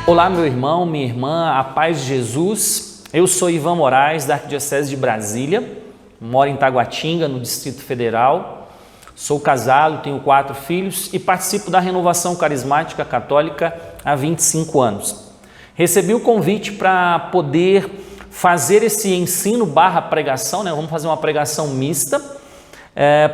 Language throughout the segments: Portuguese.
Olá, meu irmão, minha irmã, a paz de Jesus. Eu sou Ivan Moraes, da Arquidiocese de Brasília, moro em Taguatinga, no Distrito Federal. Sou casado, tenho 4 filhos e participo da Renovação Carismática Católica há 25 anos. Recebi o convite para poder fazer esse ensino / pregação, Vamos fazer uma pregação mista,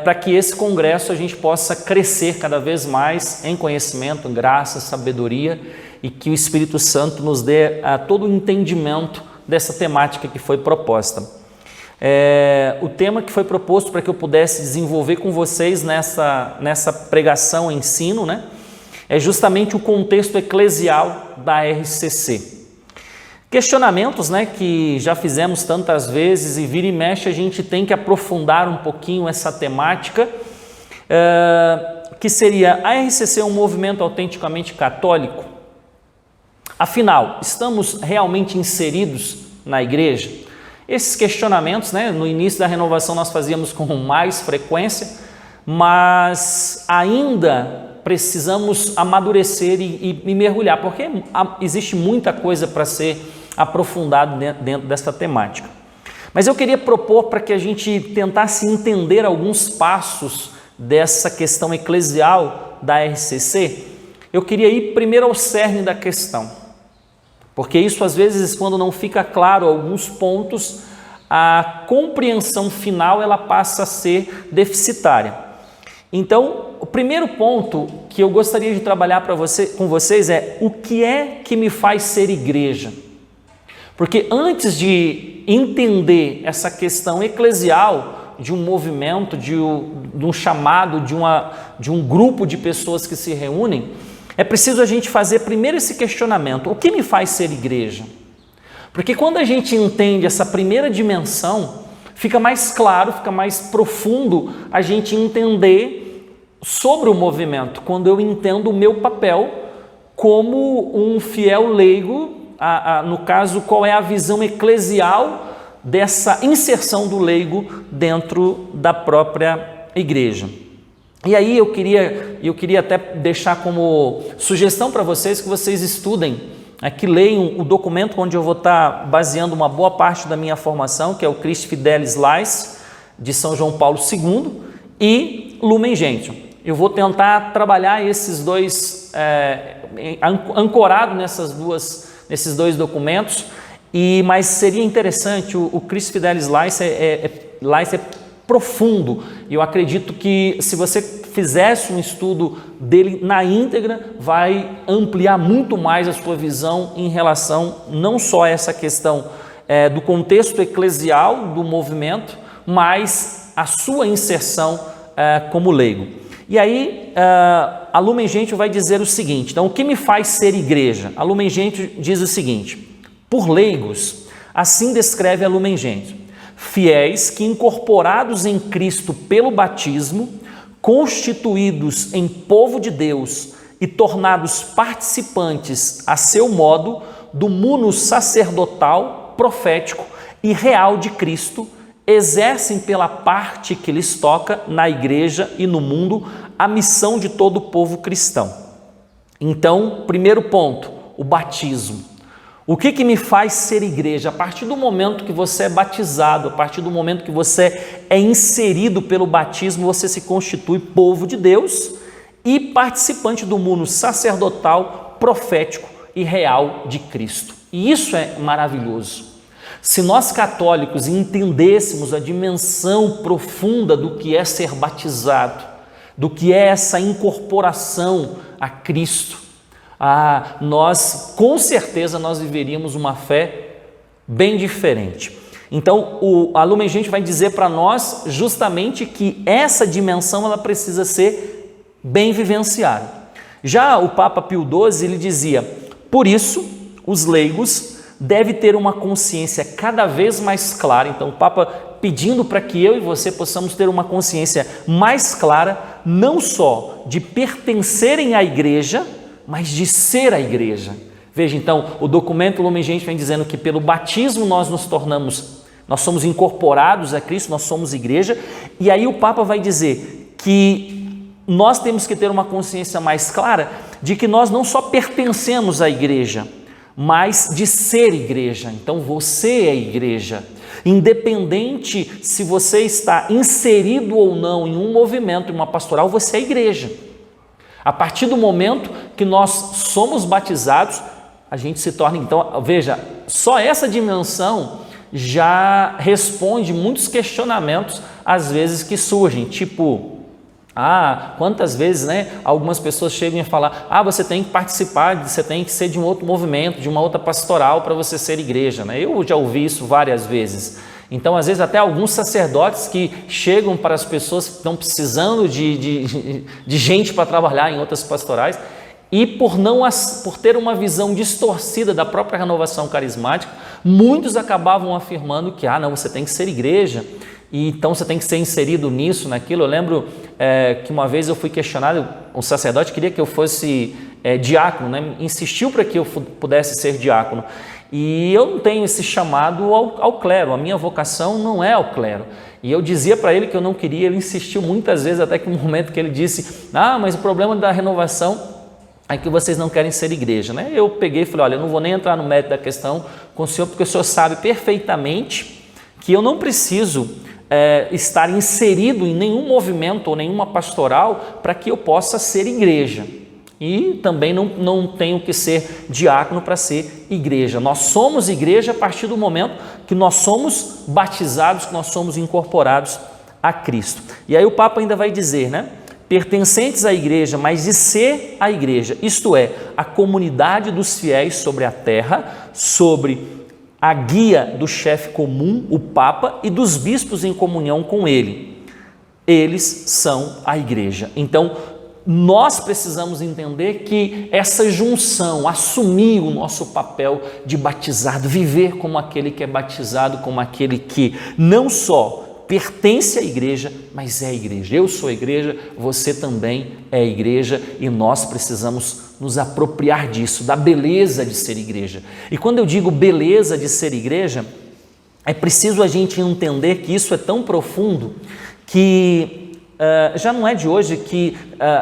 para que esse congresso a gente possa crescer cada vez mais em conhecimento, em graça, sabedoria, e que o Espírito Santo nos dê todo o entendimento dessa temática que foi proposta. O tema que foi proposto para que eu pudesse desenvolver com vocês nessa pregação, ensino, é justamente o contexto eclesial da RCC. Questionamentos, que já fizemos tantas vezes e vira e mexe a gente tem que aprofundar um pouquinho essa temática, que seria: a RCC é um movimento autenticamente católico? Afinal, estamos realmente inseridos na igreja? Esses questionamentos, no início da renovação nós fazíamos com mais frequência, mas ainda precisamos amadurecer e mergulhar, porque existe muita coisa para ser aprofundado dentro dessa temática. Mas eu queria propor para que a gente tentasse entender alguns passos dessa questão eclesial da RCC. Eu queria ir primeiro ao cerne da questão, porque isso às vezes, quando não fica claro alguns pontos, a compreensão final ela passa a ser deficitária. Então, o primeiro ponto que eu gostaria de trabalhar com vocês é: o que é que me faz ser igreja? Porque antes de entender essa questão eclesial de um movimento, de um chamado, de um grupo de pessoas que se reúnem, é preciso a gente fazer primeiro esse questionamento: o que me faz ser igreja? Porque quando a gente entende essa primeira dimensão, fica mais claro, fica mais profundo a gente entender sobre o movimento, quando eu entendo o meu papel como um fiel leigo, no caso, qual é a visão eclesial dessa inserção do leigo dentro da própria igreja. E aí eu queria até deixar como sugestão para vocês que vocês estudem, que leiam o documento onde eu vou estar baseando uma boa parte da minha formação, que é o Christi Fidelis Lais, de São João Paulo II, e Lumen Gentium. Eu vou tentar trabalhar esses dois, ancorado nesses dois documentos, mas seria interessante, o Christi Fidelis Lais é profundo, e eu acredito que se você fizesse um estudo dele na íntegra, vai ampliar muito mais a sua visão em relação não só a essa questão do contexto eclesial do movimento, mas a sua inserção como leigo. E aí a Lumen Gentium vai dizer o seguinte: então, o que me faz ser igreja? A Lumen Gentium diz o seguinte: por leigos, assim descreve a Lumen Gentium: fiéis que, incorporados em Cristo pelo batismo, constituídos em povo de Deus e tornados participantes a seu modo do munus sacerdotal, profético e real de Cristo, exercem pela parte que lhes toca na igreja e no mundo a missão de todo o povo cristão. Então, primeiro ponto, o batismo. O que me faz ser igreja? A partir do momento que você é batizado, a partir do momento que você é inserido pelo batismo, você se constitui povo de Deus e participante do mundo sacerdotal, profético e real de Cristo. E isso é maravilhoso. Se nós católicos entendêssemos a dimensão profunda do que é ser batizado, do que é essa incorporação a Cristo, nós, com certeza, nós viveríamos uma fé bem diferente. Então, a Lumen Gentium vai dizer para nós justamente que essa dimensão ela precisa ser bem vivenciada. Já o Papa Pio XII, ele dizia: por isso, os leigos devem ter uma consciência cada vez mais clara. Então, o Papa pedindo para que eu e você possamos ter uma consciência mais clara, não só de pertencerem à igreja, mas de ser a igreja. Veja, então, o documento Lumen Gentium vem dizendo que pelo batismo nós somos incorporados a Cristo, nós somos igreja, e aí o Papa vai dizer que nós temos que ter uma consciência mais clara de que nós não só pertencemos à igreja, mas de ser igreja. Então você é igreja. Independente se você está inserido ou não em um movimento, em uma pastoral, você é igreja. A partir do momento que nós somos batizados, a gente se torna, então, veja, só essa dimensão já responde muitos questionamentos, às vezes, que surgem, tipo, quantas vezes, algumas pessoas chegam a falar, você tem que participar, você tem que ser de um outro movimento, de uma outra pastoral para você ser igreja, Eu já ouvi isso várias vezes. Então, às vezes, até alguns sacerdotes que chegam para as pessoas que estão precisando de gente para trabalhar em outras pastorais, e por ter uma visão distorcida da própria renovação carismática, muitos acabavam afirmando que, não, você tem que ser igreja, e então você tem que ser inserido nisso, naquilo. Eu lembro que uma vez eu fui questionado, um sacerdote queria que eu fosse diácono, insistiu para que eu pudesse ser diácono. E eu não tenho esse chamado ao clero, a minha vocação não é ao clero. E eu dizia para ele que eu não queria, ele insistiu muitas vezes, até que um momento que ele disse, mas o problema da renovação é que vocês não querem ser igreja, Eu peguei e falei, olha, eu não vou nem entrar no mérito da questão com o senhor, porque o senhor sabe perfeitamente que eu não preciso estar inserido em nenhum movimento ou nenhuma pastoral para que eu possa ser igreja. E também não tenho que ser diácono para ser igreja. Nós somos igreja a partir do momento que nós somos batizados, que nós somos incorporados a Cristo. E aí o Papa ainda vai dizer, pertencentes à igreja, mas de ser a igreja, isto é, a comunidade dos fiéis sobre a terra, sobre a guia do chefe comum, o Papa, e dos bispos em comunhão com ele. Eles são a igreja. Então, nós precisamos entender que essa junção, assumir o nosso papel de batizado, viver como aquele que é batizado, como aquele que não só pertence à igreja, mas é igreja. Eu sou igreja, você também é igreja, e nós precisamos nos apropriar disso, da beleza de ser igreja. E quando eu digo beleza de ser igreja, é preciso a gente entender que isso é tão profundo que já não é de hoje que,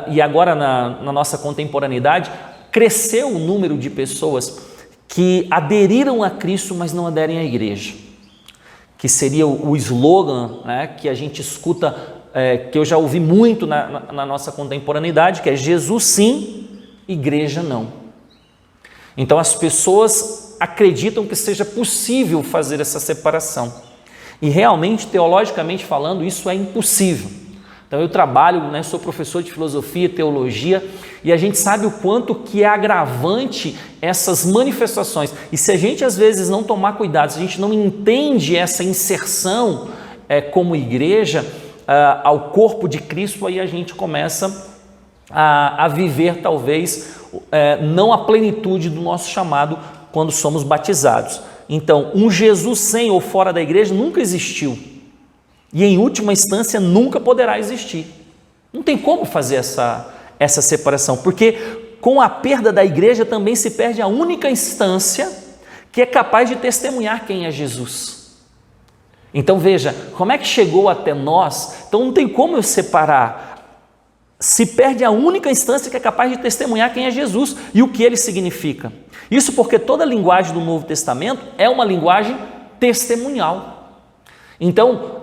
e agora na nossa contemporaneidade, cresceu o número de pessoas que aderiram a Cristo, mas não aderem à igreja, que seria o slogan que a gente escuta, que eu já ouvi muito na nossa contemporaneidade, que é Jesus sim, igreja não. Então as pessoas acreditam que seja possível fazer essa separação, e realmente, teologicamente falando, isso é impossível. Então eu trabalho, sou professor de filosofia e teologia, e a gente sabe o quanto que é agravante essas manifestações. E se a gente às vezes não tomar cuidado, se a gente não entende essa inserção como igreja ao corpo de Cristo, aí a gente começa a viver talvez não a plenitude do nosso chamado quando somos batizados. Então, um Jesus sem ou fora da igreja nunca existiu. E em última instância nunca poderá existir. Não tem como fazer essa separação, porque com a perda da igreja também se perde a única instância que é capaz de testemunhar quem é Jesus. Então veja, como é que chegou até nós? Então não tem como eu separar. Se perde a única instância que é capaz de testemunhar quem é Jesus e o que ele significa. Isso porque toda a linguagem do Novo Testamento é uma linguagem testemunhal. Então,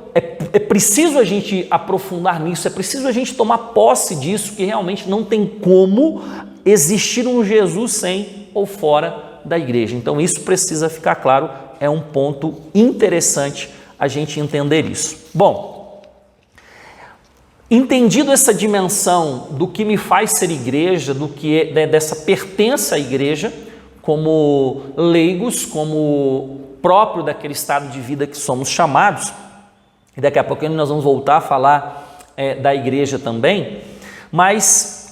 é preciso a gente aprofundar nisso, é preciso a gente tomar posse disso, que realmente não tem como existir um Jesus sem ou fora da igreja. Então isso precisa ficar claro, é um ponto interessante a gente entender isso. Bom, entendido essa dimensão do que me faz ser igreja, do que dessa pertença à igreja, como leigos, como próprio daquele estado de vida que somos chamados, e daqui a pouco nós vamos voltar a falar da igreja também, mas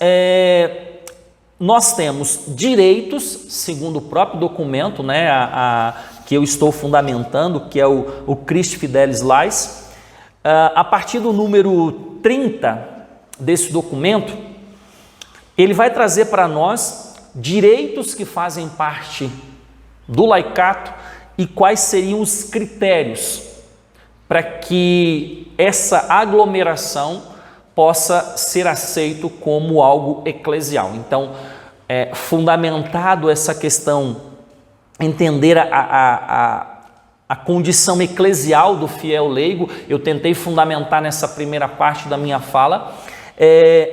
nós temos direitos, segundo o próprio documento, que eu estou fundamentando, que é o Christi Fidelis Lais. A partir do número 30 desse documento, ele vai trazer para nós direitos que fazem parte do laicato e quais seriam os critérios para que essa aglomeração possa ser aceito como algo eclesial. Então, fundamentado essa questão entender a condição eclesial do fiel leigo. Eu tentei fundamentar nessa primeira parte da minha fala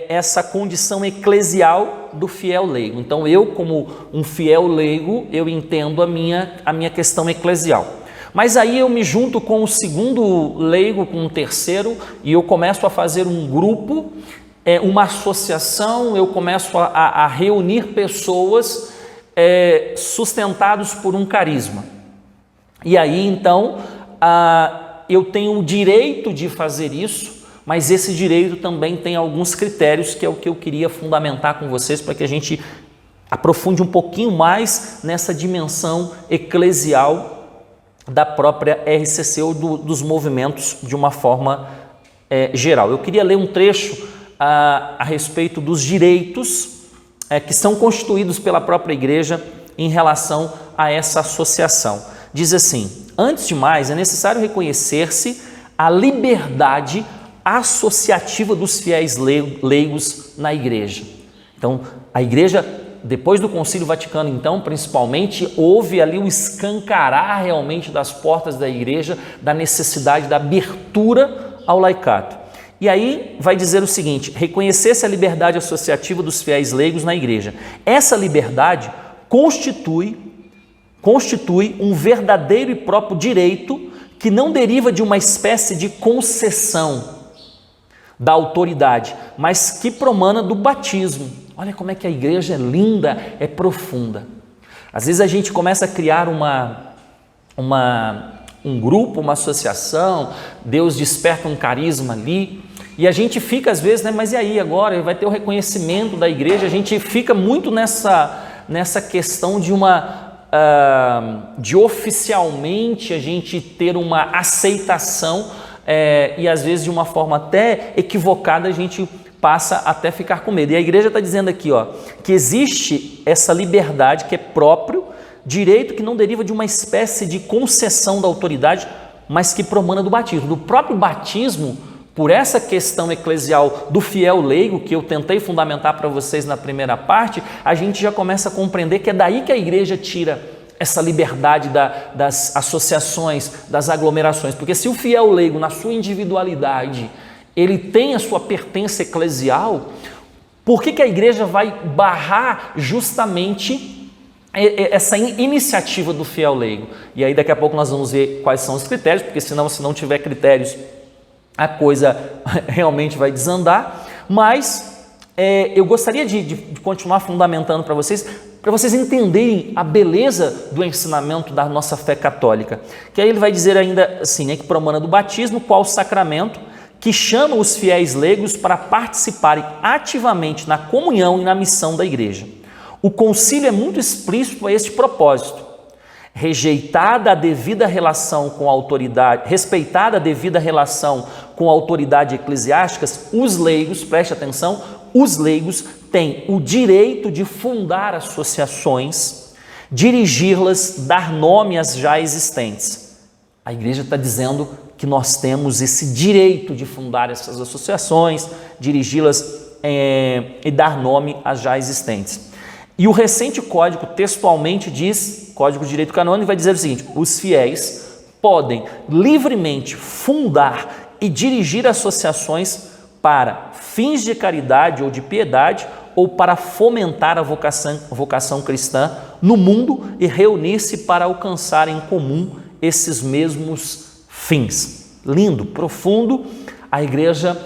essa condição eclesial do fiel leigo. Então eu, como um fiel leigo, eu entendo a minha questão eclesial. Mas aí eu me junto com o segundo leigo, com o terceiro, e eu começo a fazer um grupo, uma associação, eu começo a reunir pessoas sustentados por um carisma. E aí então eu tenho o direito de fazer isso, mas esse direito também tem alguns critérios, que é o que eu queria fundamentar com vocês, para que a gente aprofunde um pouquinho mais nessa dimensão eclesial da própria RCC ou dos movimentos de uma forma geral. Eu queria ler um trecho a respeito dos direitos que são constituídos pela própria igreja em relação a essa associação. Diz assim: antes de mais, é necessário reconhecer-se a liberdade associativa dos fiéis leigos na igreja. Então, a igreja, depois do Concílio Vaticano, então, principalmente, houve ali o escancarar realmente das portas da igreja, da necessidade da abertura ao laicato. E aí vai dizer o seguinte: reconhecer-se a liberdade associativa dos fiéis leigos na igreja. Essa liberdade constitui um verdadeiro e próprio direito que não deriva de uma espécie de concessão da autoridade, mas que promana do batismo. Olha como é que a igreja é linda, é profunda. Às vezes a gente começa a criar um grupo, uma associação, Deus desperta um carisma ali, e a gente fica às vezes, mas e aí agora? Vai ter o reconhecimento da igreja. A gente fica muito nessa questão de oficialmente a gente ter uma aceitação, e às vezes de uma forma até equivocada a gente passa até ficar com medo. E a igreja está dizendo aqui, que existe essa liberdade que é próprio, direito que não deriva de uma espécie de concessão da autoridade, mas que promana do batismo. Do próprio batismo, por essa questão eclesial do fiel leigo, que eu tentei fundamentar para vocês na primeira parte, a gente já começa a compreender que é daí que a igreja tira essa liberdade das associações, das aglomerações. Porque se o fiel leigo, na sua individualidade, ele tem a sua pertença eclesial, por que a igreja vai barrar justamente essa iniciativa do fiel leigo? E aí daqui a pouco nós vamos ver quais são os critérios, porque senão, se não tiver critérios, a coisa realmente vai desandar. Mas eu gostaria de continuar fundamentando para vocês entenderem a beleza do ensinamento da nossa fé católica. Que aí ele vai dizer ainda assim, que promana do batismo, qual sacramento que chama os fiéis leigos para participarem ativamente na comunhão e na missão da igreja. O concílio é muito explícito a este propósito. Respeitada a devida relação com a autoridade eclesiástica, os leigos, preste atenção, os leigos têm o direito de fundar associações, dirigi-las, dar nome às já existentes. A igreja está dizendo que nós temos esse direito de fundar essas associações, dirigi-las e dar nome às já existentes. E o recente código textualmente diz, Código de Direito Canônico, vai dizer o seguinte: os fiéis podem livremente fundar e dirigir associações para fins de caridade ou de piedade, ou para fomentar a vocação cristã no mundo e reunir-se para alcançar em comum esses mesmos fins. Lindo, profundo. A igreja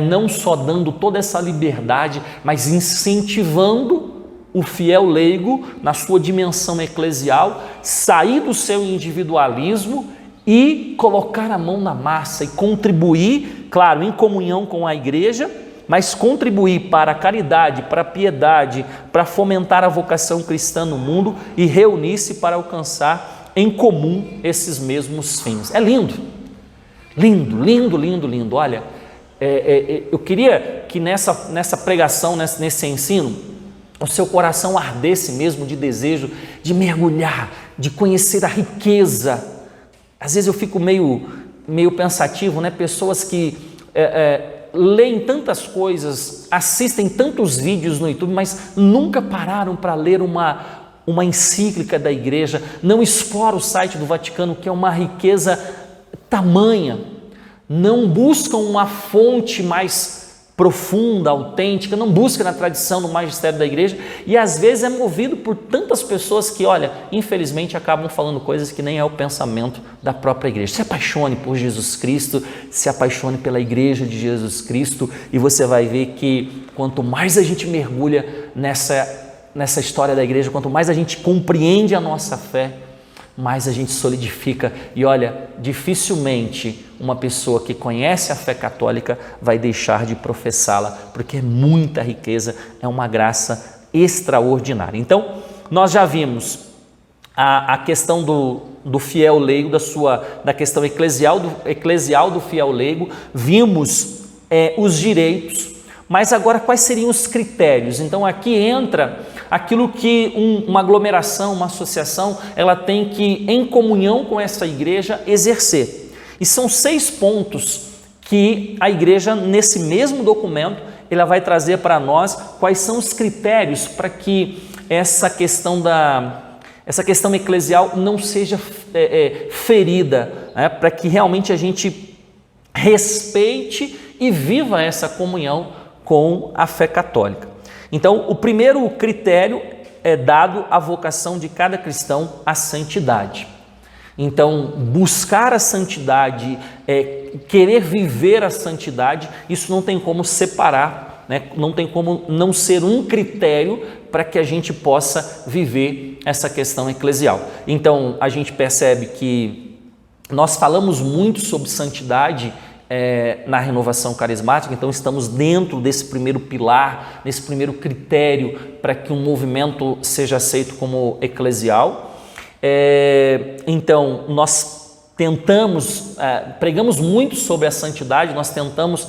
não só dando toda essa liberdade, mas incentivando o fiel leigo, na sua dimensão eclesial, sair do seu individualismo e colocar a mão na massa e contribuir, claro, em comunhão com a igreja, mas contribuir para a caridade, para a piedade, para fomentar a vocação cristã no mundo e reunir-se para alcançar em comum esses mesmos fins. É lindo, lindo, lindo, lindo, lindo. Olha, eu queria que nessa pregação, nesse ensino, o seu coração ardesse mesmo de desejo de mergulhar, de conhecer a riqueza. Às vezes eu fico meio pensativo, pessoas que leem tantas coisas, assistem tantos vídeos no YouTube, mas nunca pararam para ler uma uma encíclica da igreja, não explora o site do Vaticano, que é uma riqueza tamanha, não buscam uma fonte mais profunda, autêntica, não busca na tradição do magistério da igreja e às vezes é movido por tantas pessoas que, olha, infelizmente acabam falando coisas que nem é o pensamento da própria igreja. Se apaixone por Jesus Cristo, se apaixone pela igreja de Jesus Cristo e você vai ver que quanto mais a gente mergulha nessa história da igreja, quanto mais a gente compreende a nossa fé, mais a gente solidifica. E olha, dificilmente uma pessoa que conhece a fé católica vai deixar de professá-la, porque é muita riqueza, é uma graça extraordinária. Então, nós já vimos a questão do fiel leigo, da questão eclesial do fiel leigo, vimos os direitos, mas agora quais seriam os critérios? Então aqui entra aquilo que uma aglomeração, uma associação, ela tem que, em comunhão com essa igreja, exercer. E são 6 pontos que a igreja, nesse mesmo documento, ela vai trazer para nós quais são os critérios para que essa questão eclesial não seja ferida, né? Para que realmente a gente respeite e viva essa comunhão com a fé católica. Então, o primeiro critério é dado à vocação de cada cristão à santidade. Então, buscar a santidade, querer viver a santidade, isso não tem como separar, né? Não tem como não ser um critério para que a gente possa viver essa questão eclesial. Então, a gente percebe que nós falamos muito sobre santidade na renovação carismática, então estamos dentro desse primeiro pilar, desse primeiro critério para que um movimento seja aceito como eclesial. Então nós tentamos, pregamos muito sobre a santidade, nós tentamos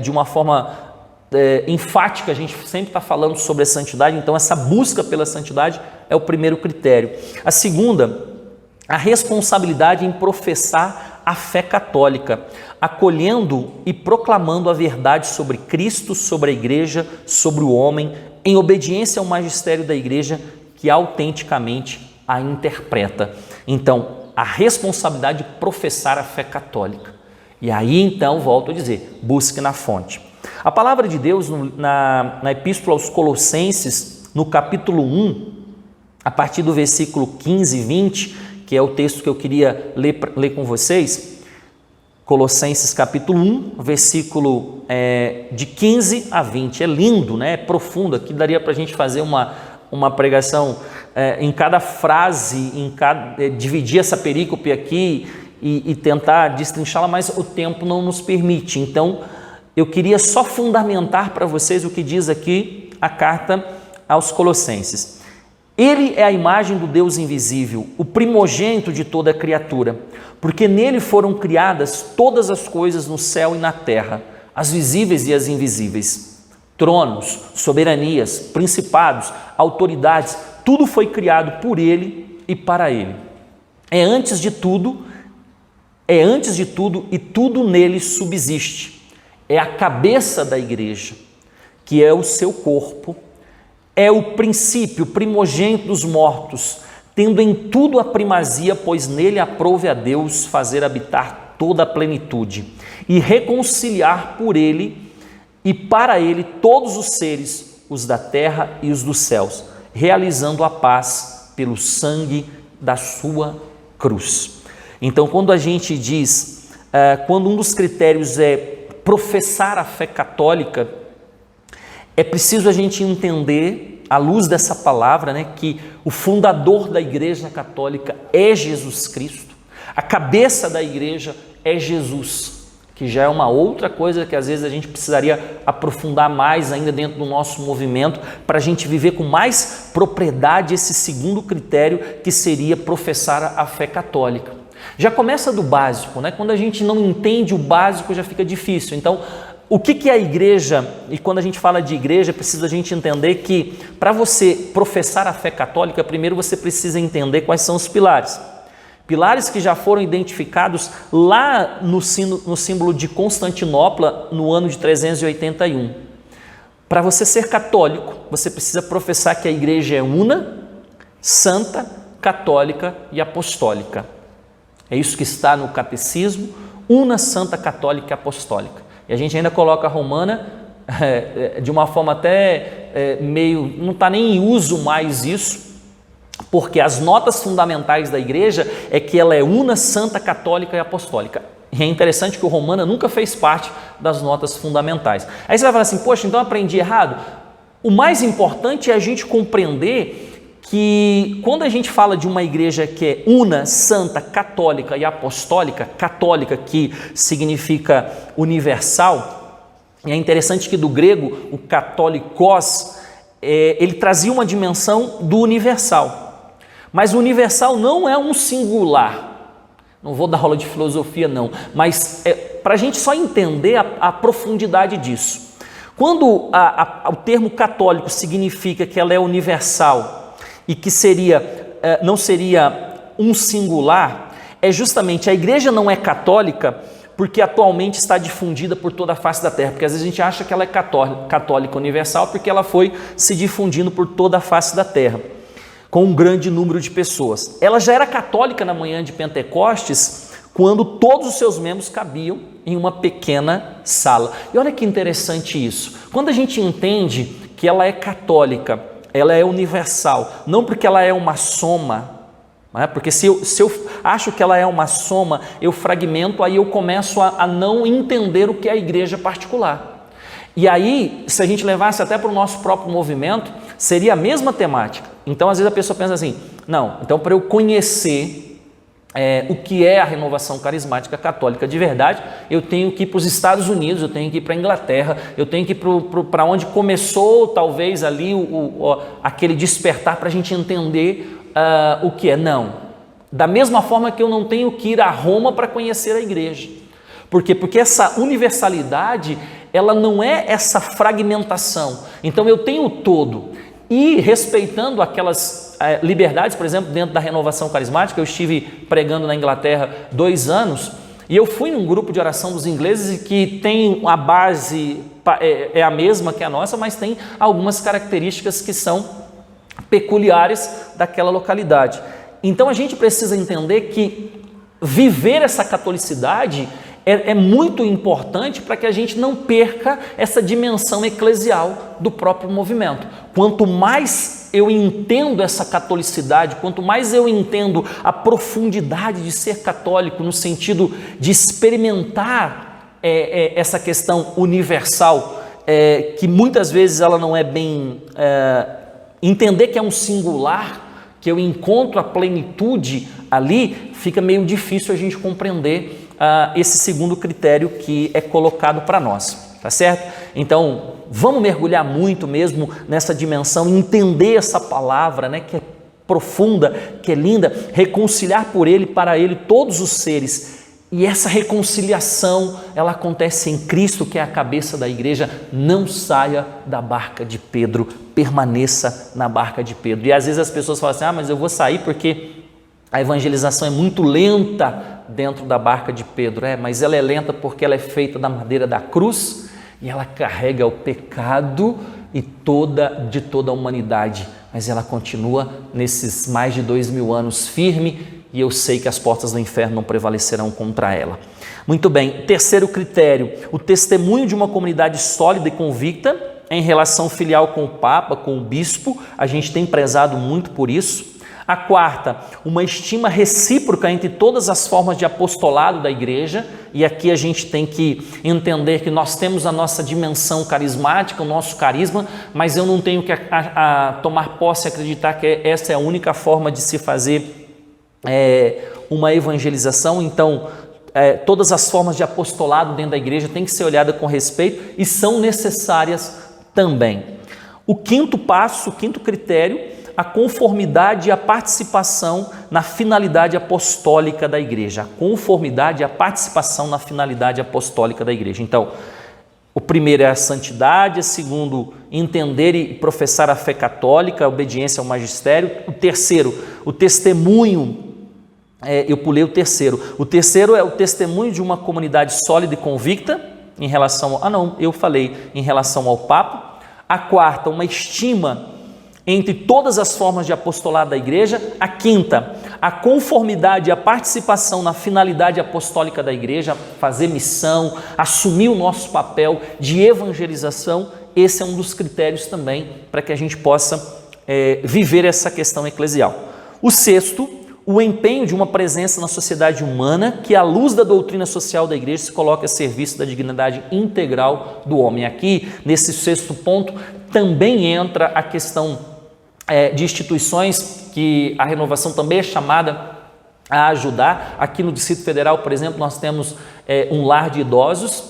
de uma forma enfática, a gente sempre está falando sobre a santidade, então essa busca pela santidade é o primeiro critério. A segunda, a responsabilidade em professar a fé católica, acolhendo e proclamando a verdade sobre Cristo, sobre a igreja, sobre o homem, em obediência ao magistério da igreja que autenticamente a interpreta. Então, a responsabilidade de professar a fé católica. E aí, então, volto a dizer, busque na fonte. A palavra de Deus, na Epístola aos Colossenses, no capítulo 1, a partir do versículo 15 e 20, que é o texto que eu queria ler com vocês, Colossenses capítulo 1, versículo de 15 a 20, é lindo, né? É profundo, aqui daria para a gente fazer uma pregação em cada frase, dividir essa perícope aqui e tentar destrinchá-la, mas o tempo não nos permite. Então, eu queria só fundamentar para vocês o que diz aqui a carta aos Colossenses. Ele é a imagem do Deus invisível, o primogênito de toda a criatura, porque nele foram criadas todas as coisas no céu e na terra, as visíveis e as invisíveis, tronos, soberanias, principados, autoridades, tudo foi criado por ele e para ele. É antes de tudo e tudo nele subsiste. É a cabeça da igreja, que é o seu corpo, é o princípio, o primogênito dos mortos, tendo em tudo a primazia, pois nele aprouve a Deus fazer habitar toda a plenitude e reconciliar por ele e para ele todos os seres, os da terra e os dos céus, realizando a paz pelo sangue da sua cruz. Então, quando a gente diz, quando um dos critérios é professar a fé católica, é preciso a gente entender, à luz dessa palavra, né, que o fundador da Igreja Católica é Jesus Cristo, a cabeça da igreja é Jesus, que já é uma outra coisa que às vezes a gente precisaria aprofundar mais ainda dentro do nosso movimento, para a gente viver com mais propriedade esse segundo critério, que seria professar a fé católica. Já começa do básico, né? Quando a gente não entende o básico já fica difícil. Então, o que é a igreja? E quando a gente fala de igreja, precisa a gente entender que para você professar a fé católica, primeiro você precisa entender quais são os pilares. Pilares que já foram identificados lá no símbolo de Constantinopla no ano de 381. Para você ser católico, você precisa professar que a igreja é una, santa, católica e apostólica. É isso que está no catecismo, una, santa, católica e apostólica. E a gente ainda coloca a romana de uma forma até meio, não está nem em uso mais isso, porque as notas fundamentais da igreja é que ela é una, santa, católica e apostólica. E é interessante que o romana nunca fez parte das notas fundamentais. Aí você vai falar assim, poxa, então eu aprendi errado? O mais importante é a gente compreender que quando a gente fala de uma igreja que é una, santa, católica e apostólica, católica que significa universal, e é interessante que do grego, o católicos, ele trazia uma dimensão do universal, mas o universal não é um singular. Não vou dar aula de filosofia não, mas para a gente só entender a profundidade disso. Quando o termo católico significa que ela é universal e que não seria um singular, é justamente a igreja não é católica porque atualmente está difundida por toda a face da terra, porque às vezes a gente acha que ela é católica universal porque ela foi se difundindo por toda a face da terra, com um grande número de pessoas. Ela já era católica na manhã de Pentecostes, quando todos os seus membros cabiam em uma pequena sala. E olha que interessante isso. Quando a gente entende que ela é católica, ela é universal, não porque ela é uma soma, não é? Porque se eu acho que ela é uma soma, eu fragmento, aí eu começo a não entender o que é a igreja particular. E aí, se a gente levasse até para o nosso próprio movimento, seria a mesma temática. Então, às vezes a pessoa pensa assim, não, então para eu conhecer o que é a renovação carismática católica de verdade, eu tenho que ir para os Estados Unidos, eu tenho que ir para a Inglaterra, eu tenho que ir para onde começou talvez ali aquele despertar para a gente entender o que é. Não, da mesma forma que eu não tenho que ir a Roma para conhecer a igreja. Por quê? Porque essa universalidade, ela não é essa fragmentação. Então eu tenho o todo. E respeitando aquelas liberdades, por exemplo, dentro da renovação carismática, eu estive pregando na Inglaterra 2 anos e eu fui num grupo de oração dos ingleses que tem a base, é a mesma que a nossa, mas tem algumas características que são peculiares daquela localidade. Então a gente precisa entender que viver essa catolicidade é muito importante para que a gente não perca essa dimensão eclesial do próprio movimento. Quanto mais eu entendo essa catolicidade, quanto mais eu entendo a profundidade de ser católico no sentido de experimentar essa questão universal, que muitas vezes ela não é bem... entender que é um singular, que eu encontro a plenitude ali, fica meio difícil a gente compreender esse segundo critério que é colocado para nós, tá certo? Então, vamos mergulhar muito mesmo nessa dimensão, entender essa palavra, né, que é profunda, que é linda, reconciliar por ele, para ele, todos os seres. E essa reconciliação, ela acontece em Cristo, que é a cabeça da igreja. Não saia da barca de Pedro, permaneça na barca de Pedro. E às vezes as pessoas falam assim, mas eu vou sair porque a evangelização é muito lenta dentro da barca de Pedro. Mas ela é lenta porque ela é feita da madeira da cruz e ela carrega o pecado de toda a humanidade. Mas ela continua nesses mais de 2000 anos firme, e eu sei que as portas do inferno não prevalecerão contra ela. Muito bem, terceiro critério, o testemunho de uma comunidade sólida e convicta em relação filial com o Papa, com o Bispo. A gente tem prezado muito por isso. A quarta, uma estima recíproca entre todas as formas de apostolado da igreja, e aqui a gente tem que entender que nós temos a nossa dimensão carismática, o nosso carisma, mas eu não tenho que tomar posse e acreditar que essa é a única forma de se fazer uma evangelização. Então, todas as formas de apostolado dentro da igreja têm que ser olhadas com respeito e são necessárias também. O quinto passo, o quinto critério, a conformidade e a participação na finalidade apostólica da igreja. A conformidade e a participação na finalidade apostólica da igreja. Então, o primeiro é a santidade, o segundo, entender e professar a fé católica, a obediência ao magistério. O terceiro, o testemunho. Eu pulei o terceiro. O terceiro é o testemunho de uma comunidade sólida e convicta em relação... em relação ao Papa. A quarta, uma estima entre todas as formas de apostolado da igreja. A quinta, a conformidade e a participação na finalidade apostólica da igreja, fazer missão, assumir o nosso papel de evangelização. Esse é um dos critérios também para que a gente possa viver essa questão eclesial. O sexto, o empenho de uma presença na sociedade humana que, à luz da doutrina social da igreja, se coloca a serviço da dignidade integral do homem. Aqui, nesse sexto ponto, também entra a questão de instituições que a renovação também é chamada a ajudar. Aqui no Distrito Federal, por exemplo, nós temos um lar de idosos,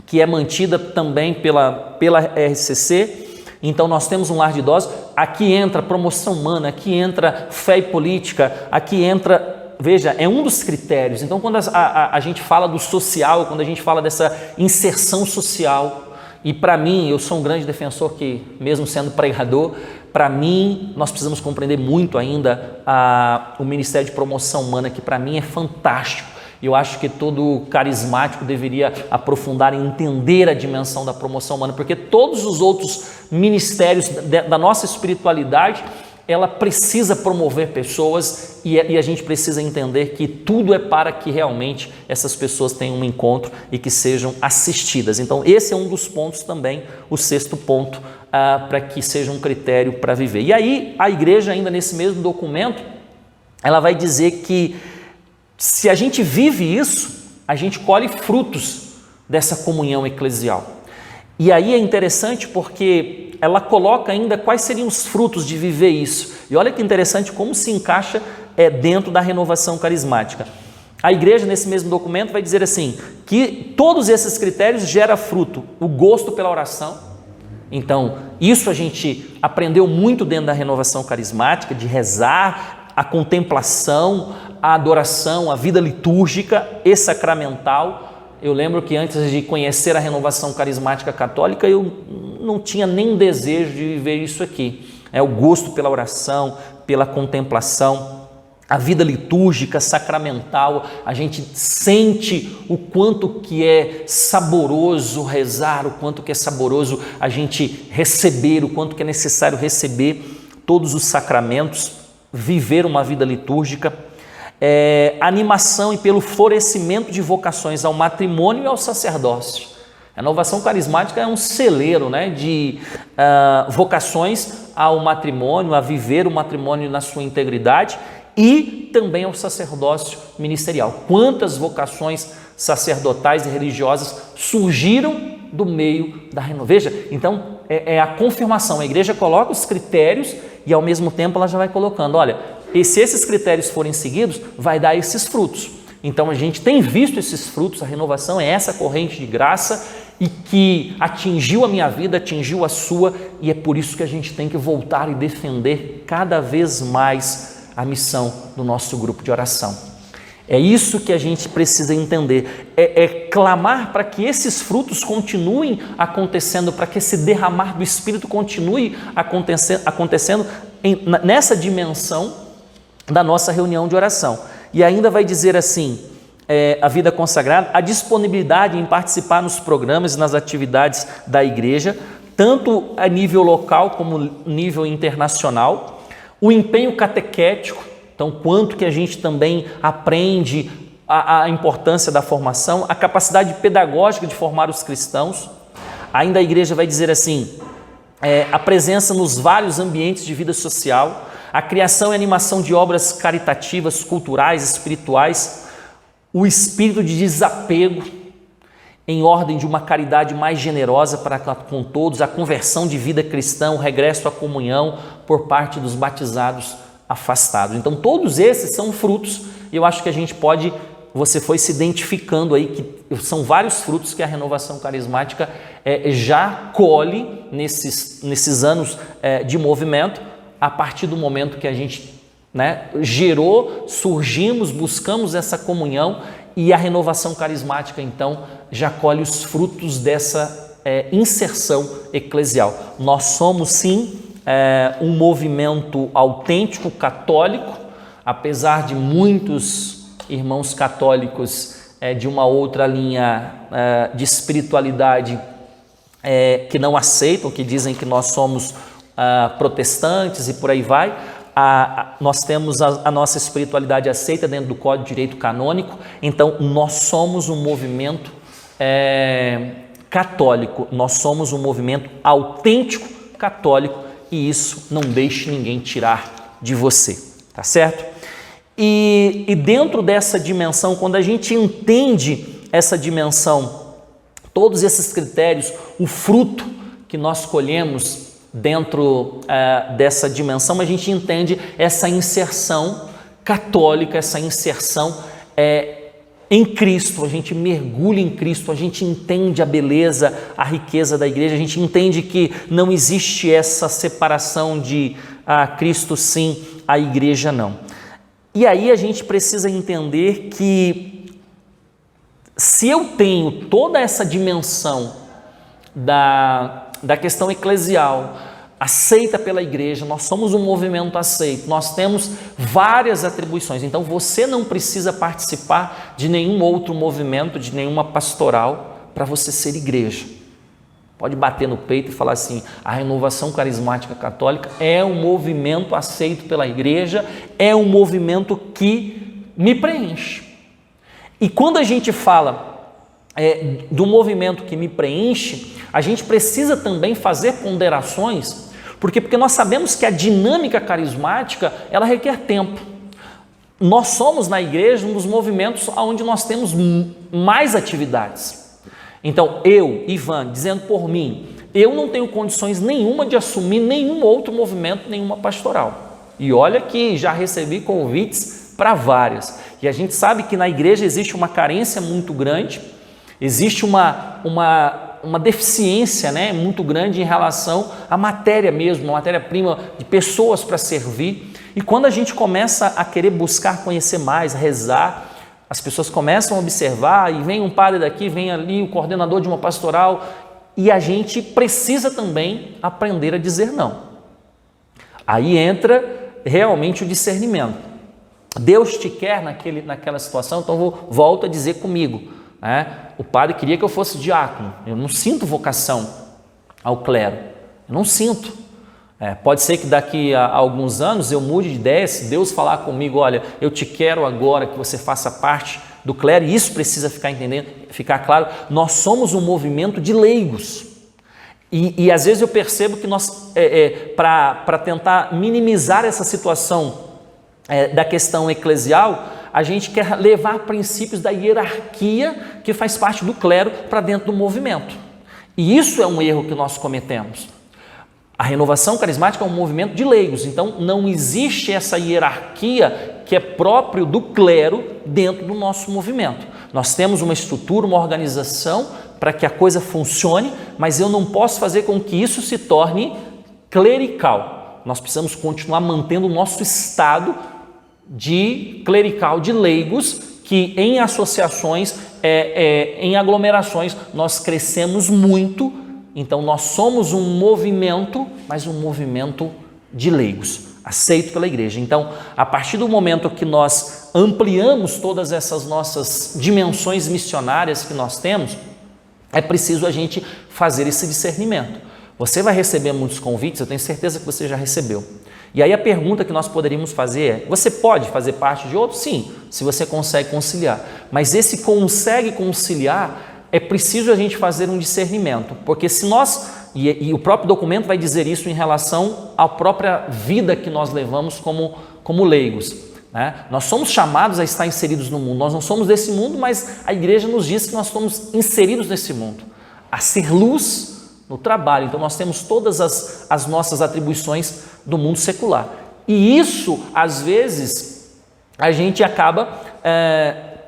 que é mantida também pela RCC. Então nós temos um lar de idosos, aqui entra promoção humana, aqui entra fé e política, aqui entra, veja, é um dos critérios. Então quando a gente fala do social, quando a gente fala dessa inserção social, e para mim, eu sou um grande defensor que, mesmo sendo pregador, para mim, nós precisamos compreender muito ainda o Ministério de Promoção Humana, que para mim é fantástico. Eu acho que todo carismático deveria aprofundar e entender a dimensão da promoção humana, porque todos os outros ministérios da nossa espiritualidade, ela precisa promover pessoas e a gente precisa entender que tudo é para que realmente essas pessoas tenham um encontro e que sejam assistidas. Então esse é um dos pontos também, o sexto ponto, para que seja um critério para viver. E aí a igreja, ainda nesse mesmo documento, ela vai dizer que se a gente vive isso, a gente colhe frutos dessa comunhão eclesial. E aí é interessante porque ela coloca ainda quais seriam os frutos de viver isso. E olha que interessante como se encaixa dentro da renovação carismática. A igreja, nesse mesmo documento, vai dizer assim, que todos esses critérios geram fruto, o gosto pela oração. Então, isso a gente aprendeu muito dentro da renovação carismática, de rezar, a contemplação, a adoração, a vida litúrgica e sacramental. Eu lembro que antes de conhecer a renovação carismática católica, eu não tinha nem desejo de viver isso aqui. O gosto pela oração, pela contemplação, a vida litúrgica, sacramental. A gente sente o quanto que é saboroso rezar, o quanto que é saboroso a gente receber, o quanto que é necessário receber todos os sacramentos, viver uma vida litúrgica, animação e pelo florescimento de vocações ao matrimônio e ao sacerdócio. A renovação carismática é um celeiro, de vocações ao matrimônio, a viver o matrimônio na sua integridade e também ao sacerdócio ministerial. Quantas vocações sacerdotais e religiosas surgiram do meio da renovação? Veja, então é a confirmação. A igreja coloca os critérios e ao mesmo tempo ela já vai colocando, olha, e se esses critérios forem seguidos, vai dar esses frutos. Então a gente tem visto esses frutos, a renovação é essa corrente de graça e que atingiu a minha vida, atingiu a sua, e é por isso que a gente tem que voltar e defender cada vez mais a missão do nosso grupo de oração. É isso que a gente precisa entender, clamar para que esses frutos continuem acontecendo, para que esse derramar do Espírito continue acontecendo nessa dimensão da nossa reunião de oração. E ainda vai dizer assim, a vida consagrada, a disponibilidade em participar nos programas e nas atividades da igreja, tanto a nível local como nível internacional, o empenho catequético. Então, quanto que a gente também aprende a importância da formação, a capacidade pedagógica de formar os cristãos. Ainda a igreja vai dizer assim, a presença nos vários ambientes de vida social, a criação e animação de obras caritativas, culturais, espirituais, o espírito de desapego em ordem de uma caridade mais generosa para com todos, a conversão de vida cristã, o regresso à comunhão por parte dos batizados afastados. Então todos esses são frutos e eu acho que a gente pode, você foi se identificando aí que são vários frutos que a renovação carismática já colhe nesses anos de movimento, a partir do momento que a gente gerou, surgimos, buscamos essa comunhão e a renovação carismática então já colhe os frutos dessa inserção eclesial. Nós somos sim um movimento autêntico católico, apesar de muitos irmãos católicos de uma outra linha de espiritualidade que não aceitam, que dizem que nós somos protestantes e por aí vai. Nós temos a nossa espiritualidade aceita dentro do Código de Direito Canônico, então nós somos um movimento católico, nós somos um movimento autêntico católico, e isso não deixe ninguém tirar de você, tá certo? E dentro dessa dimensão, quando a gente entende essa dimensão, todos esses critérios, o fruto que nós colhemos dentro dessa dimensão, a gente entende essa inserção católica, essa inserção em Cristo, a gente mergulha em Cristo, a gente entende a beleza, a riqueza da igreja, a gente entende que não existe essa separação de Cristo sim, a igreja não. E aí a gente precisa entender que se eu tenho toda essa dimensão da questão eclesial, aceita pela igreja, nós somos um movimento aceito, nós temos várias atribuições, então você não precisa participar de nenhum outro movimento, de nenhuma pastoral para você ser igreja. Pode bater no peito e falar assim, a Renovação Carismática Católica é um movimento aceito pela igreja, é um movimento que me preenche. E quando a gente fala do movimento que me preenche, a gente precisa também fazer ponderações, porque nós sabemos que a dinâmica carismática, ela requer tempo. Nós somos na igreja um dos movimentos onde nós temos mais atividades. Então, eu, Ivan, dizendo por mim, eu não tenho condições nenhuma de assumir nenhum outro movimento, nenhuma pastoral. E olha que já recebi convites para várias. E a gente sabe que na igreja existe uma carência muito grande, existe uma deficiência, né, muito grande em relação à matéria mesmo, a matéria-prima de pessoas para servir. E quando a gente começa a querer buscar conhecer mais, rezar, as pessoas começam a observar e vem um padre daqui, vem ali o coordenador de uma pastoral, e a gente precisa também aprender a dizer não. Aí entra realmente o discernimento. Deus te quer naquela situação, então volto a dizer comigo, né? O padre queria que eu fosse diácono, eu não sinto vocação ao clero, eu não sinto. Pode ser que daqui a alguns anos eu mude de ideia, se Deus falar comigo, olha, eu te quero agora que você faça parte do clero, e isso precisa ficar claro, nós somos um movimento de leigos. E às vezes eu percebo que nós, para tentar minimizar essa situação da questão eclesial, a gente quer levar princípios da hierarquia que faz parte do clero para dentro do movimento. E isso é um erro que nós cometemos. A Renovação Carismática é um movimento de leigos, então não existe essa hierarquia que é próprio do clero dentro do nosso movimento. Nós temos uma estrutura, uma organização para que a coisa funcione, mas eu não posso fazer com que isso se torne clerical. Nós precisamos continuar mantendo o nosso estado de clerical, de leigos, que em associações, em aglomerações, nós crescemos muito. Então nós somos um movimento, mas um movimento de leigos, aceito pela igreja. Então, a partir do momento que nós ampliamos todas essas nossas dimensões missionárias que nós temos, é preciso a gente fazer esse discernimento. Você vai receber muitos convites, eu tenho certeza que você já recebeu. E aí a pergunta que nós poderíamos fazer é, você pode fazer parte de outro? Sim, se você consegue conciliar. Mas esse consegue conciliar, é preciso a gente fazer um discernimento, porque se nós, e o próprio documento vai dizer isso em relação à própria vida que nós levamos como leigos, né? Nós somos chamados a estar inseridos no mundo, nós não somos desse mundo, mas a igreja nos diz que nós estamos inseridos nesse mundo, a ser luz no trabalho. Então nós temos todas as nossas atribuições do mundo secular, e isso às vezes a gente acaba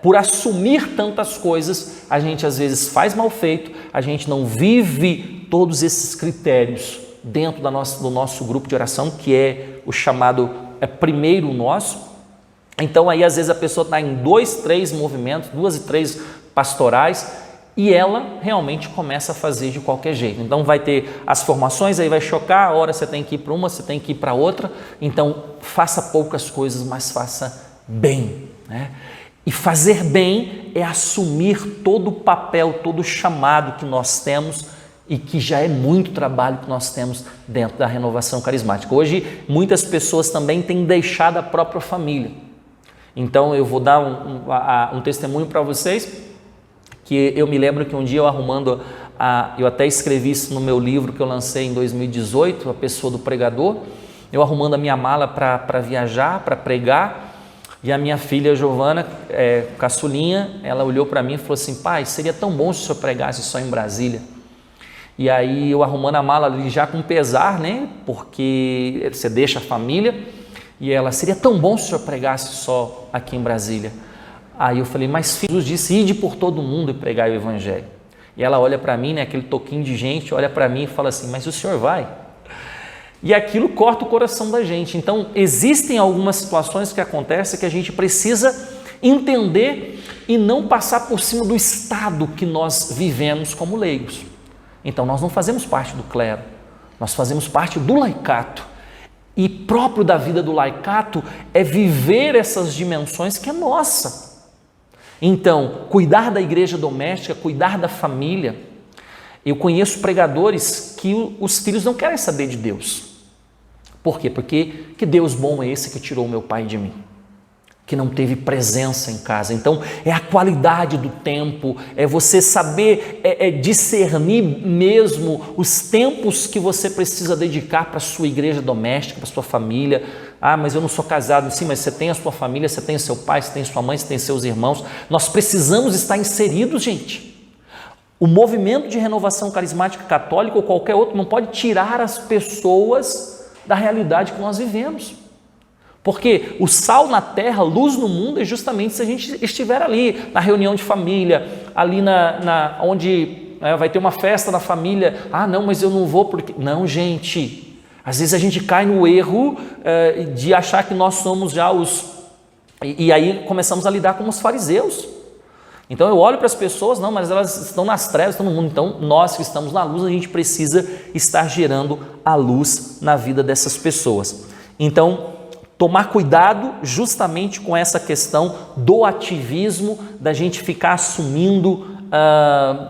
por assumir tantas coisas, a gente às vezes faz mal feito, a gente não vive todos esses critérios dentro do nosso grupo de oração, que é o chamado primeiro nosso. Então aí às vezes a pessoa está em 2, 3 movimentos, 2 e 3 pastorais, e ela realmente começa a fazer de qualquer jeito. Então vai ter as formações, aí vai chocar, a hora você tem que ir para uma, você tem que ir para outra. Então faça poucas coisas, mas faça bem, né? E fazer bem é assumir todo o papel, todo o chamado que nós temos e que já é muito trabalho que nós temos dentro da renovação carismática. Hoje, muitas pessoas também têm deixado a própria família. Então, eu vou dar um testemunho para vocês, que eu me lembro que um dia eu arrumando, eu até escrevi isso no meu livro que eu lancei em 2018, A Pessoa do Pregador, eu arrumando a minha mala para viajar, para pregar, e a minha filha Giovana, caçulinha, ela olhou para mim e falou assim: pai, seria tão bom se o senhor pregasse só em Brasília. E aí eu arrumando a mala ali já com pesar, né? Porque você deixa a família, e ela: seria tão bom se o senhor pregasse só aqui em Brasília. Aí eu falei: mas filho, Jesus disse, ide por todo mundo e pregai o evangelho. E ela olha para mim, né? Aquele toquinho de gente, olha para mim e fala assim: mas o senhor vai? E aquilo corta o coração da gente. Então, existem algumas situações que acontecem que a gente precisa entender e não passar por cima do estado que nós vivemos como leigos. Então, nós não fazemos parte do clero, nós fazemos parte do laicato. E próprio da vida do laicato é viver essas dimensões que é nossa. Então, cuidar da igreja doméstica, cuidar da família. Eu conheço pregadores que os filhos não querem saber de Deus. Por quê? Porque que Deus bom é esse que tirou o meu pai de mim? Que não teve presença em casa. Então, é a qualidade do tempo, é você saber discernir mesmo os tempos que você precisa dedicar para a sua igreja doméstica, para a sua família. Ah, mas eu não sou casado. Sim, mas você tem a sua família, você tem o seu pai, você tem sua mãe, você tem seus irmãos. Nós precisamos estar inseridos, gente. O movimento de renovação carismática católica ou qualquer outro não pode tirar as pessoas da realidade que nós vivemos. Porque o sal na terra, luz no mundo, é justamente se a gente estiver ali, na reunião de família, ali onde vai ter uma festa na família. Ah, não, mas eu não vou porque... Não, gente, às vezes a gente cai no erro de achar que nós somos já os... E aí começamos a lidar como os fariseus. Então eu olho para as pessoas, não, mas elas estão nas trevas, estão no mundo. Então nós que estamos na luz, a gente precisa estar gerando a luz na vida dessas pessoas. Então, tomar cuidado justamente com essa questão do ativismo, da gente ficar assumindo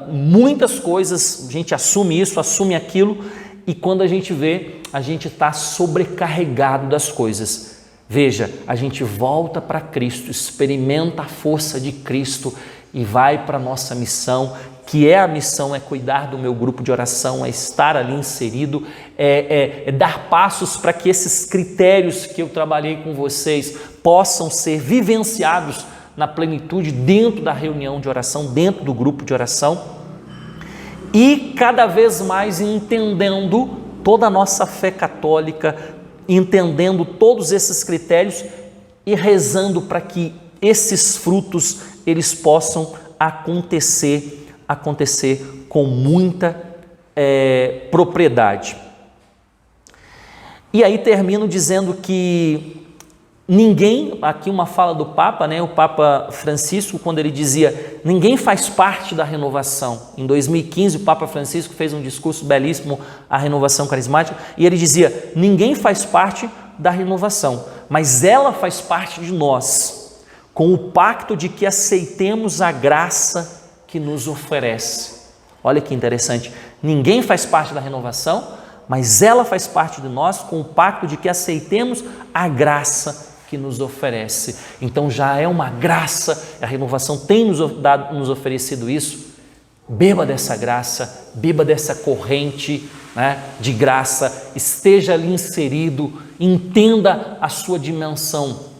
muitas coisas, a gente assume isso, assume aquilo, e quando a gente vê, a gente está sobrecarregado das coisas. Veja, a gente volta para Cristo, experimenta a força de Cristo e vai para a nossa missão, que é a missão, é cuidar do meu grupo de oração, é estar ali inserido, é dar passos para que esses critérios que eu trabalhei com vocês possam ser vivenciados na plenitude dentro da reunião de oração, dentro do grupo de oração, e cada vez mais entendendo toda a nossa fé católica, entendendo todos esses critérios e rezando para que esses frutos eles possam acontecer com muita propriedade. E aí termino dizendo que ninguém, aqui uma fala do Papa, né, o Papa Francisco, quando ele dizia, ninguém faz parte da renovação. Em 2015 o Papa Francisco fez um discurso belíssimo à renovação carismática, e ele dizia, ninguém faz parte da renovação, mas ela faz parte de nós, com o pacto de que aceitemos a graça que nos oferece. Olha que interessante, ninguém faz parte da renovação, mas ela faz parte de nós com o pacto de que aceitemos a graça que nos oferece. Então já é uma graça, a renovação tem nos oferecido isso. Beba dessa graça, beba dessa corrente, né, de graça, esteja ali inserido, entenda a sua dimensão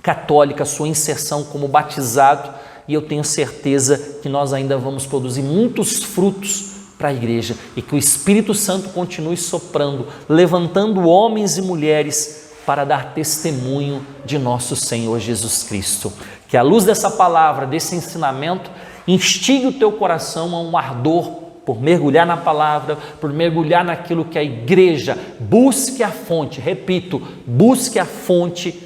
católica, a sua inserção como batizado, e eu tenho certeza que nós ainda vamos produzir muitos frutos para a igreja e que o Espírito Santo continue soprando, levantando homens e mulheres para dar testemunho de nosso Senhor Jesus Cristo. Que a luz dessa palavra, desse ensinamento, instigue o teu coração a um ardor por mergulhar na palavra, por mergulhar naquilo que a igreja busque a fonte, repito, busque a fonte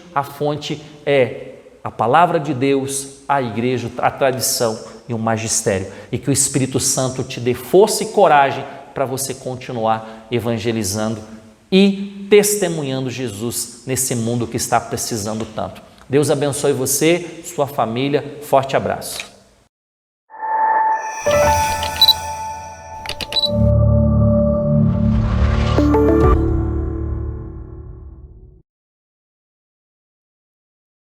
é a palavra de Deus, a igreja, a tradição e o magistério, e que o Espírito Santo te dê força e coragem para você continuar evangelizando e testemunhando Jesus nesse mundo que está precisando tanto. Deus abençoe você, sua família, forte abraço.